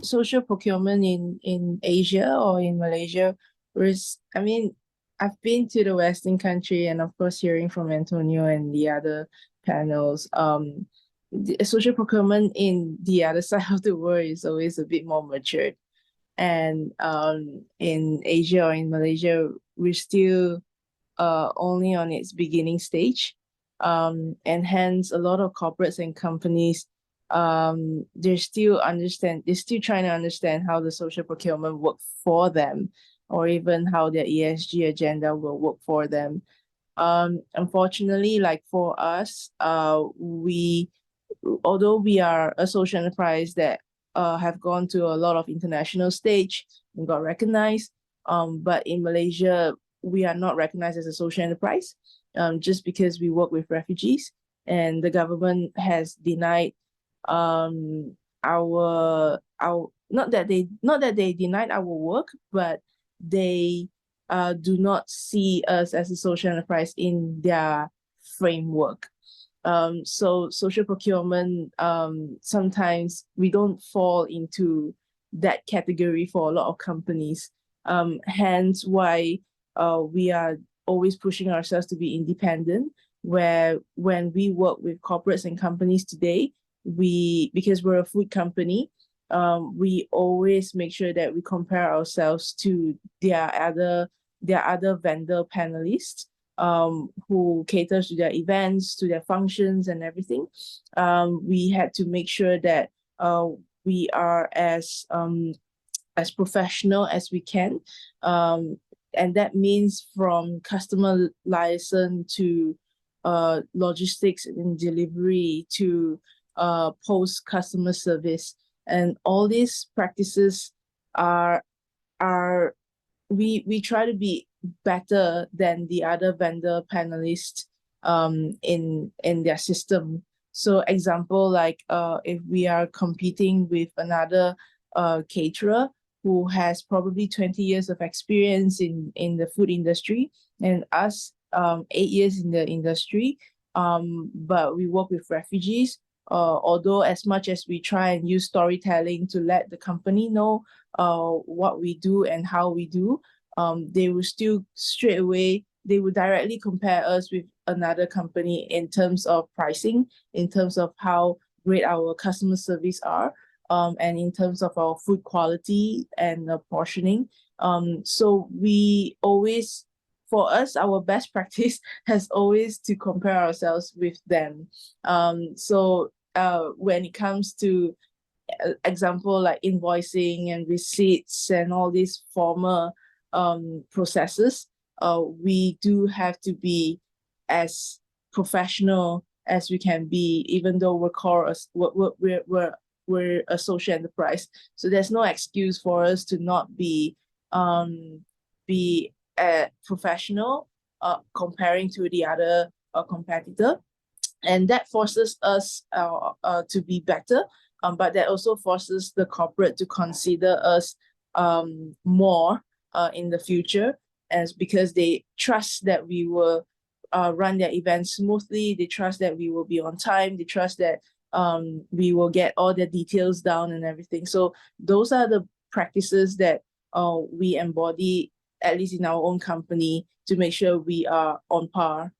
social procurement in Asia or in Malaysia was, I mean, I've been to the Western country, and of course hearing from Antonio and the other panels, the social procurement in the other side of the world is always a bit more matured. And in Asia or in Malaysia, we're still only on its beginning stage. And hence a lot of corporates and companies, they're still trying to understand how the social procurement work for them, or even how their ESG agenda will work for them. Unfortunately, like for us, although we are a social enterprise that have gone to a lot of international stage and got recognized, but in Malaysia, we are not recognized as a social enterprise, just because we work with refugees, and the government has denied our not that they denied our work, but they do not see us as a social enterprise in their framework. So social procurement, sometimes we don't fall into that category for a lot of companies. Hence why we are always pushing ourselves to be independent, where when we work with corporates and companies today, because we're a food company, we always make sure that we compare ourselves to their other vendor panelists, who caters to their events, to their functions and everything. We had to make sure that we are as professional as we can. And that means from customer liaison to logistics and delivery to post customer service. And all these practices we try to be better than the other vendor panelists in their system. So example, like if we are competing with another caterer who has probably 20 years of experience in the food industry, and us 8 years in the industry, but we work with refugees. Although as much as we try and use storytelling to let the company know what we do and how we do, they will still straight away, they will directly compare us with another company in terms of pricing, in terms of how great our customer service are, and in terms of our food quality and portioning. So we always, for us, our best practice has always to compare ourselves with them. So when it comes to example like invoicing and receipts and all these formal processes, we do have to be as professional as we can be, even though we're a social enterprise. So there's no excuse for us to not be professional comparing to the other competitor. And that forces us to be better, but that also forces the corporate to consider us more in the future, because they trust that we will run their events smoothly, they trust that we will be on time, they trust that we will get all the details down and everything. So those are the practices that we embody, at least in our own company, to make sure we are on par